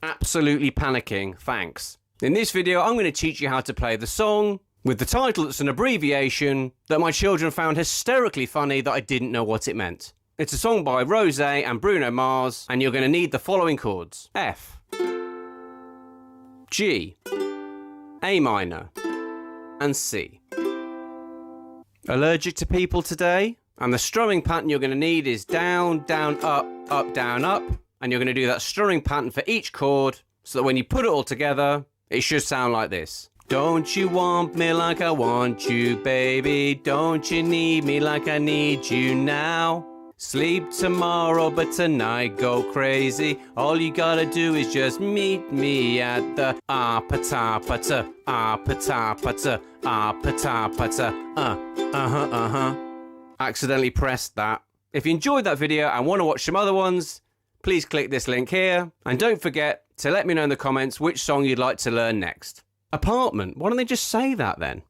Absolutely panicking, thanks. In this video, I'm going to teach you how to play the song with the title that's an abbreviation that my children found hysterically funny that I didn't know what it meant. It's a song by Rosé and Bruno Mars, and you're going to need the following chords: F, G, A minor, and C. Allergic to people today? And the strumming pattern you're going to need is down, down, up, up, down, up. And you're going to do that strumming pattern for each chord, so that when you put it all together, it should sound like this. Don't you want me like I want you, baby? Don't you need me like I need you now? Sleep tomorrow, but tonight go crazy. All you gotta do is just meet me at the ah-pa-ta-pa-ta, ah-pa-ta-pa-ta, ah-pa-ta-pa-ta, Accidentally pressed that. If you enjoyed that video and want to watch some other ones, please click this link here. And don't forget to let me know in the comments which song you'd like to learn next. Apartment, why don't they just say that then?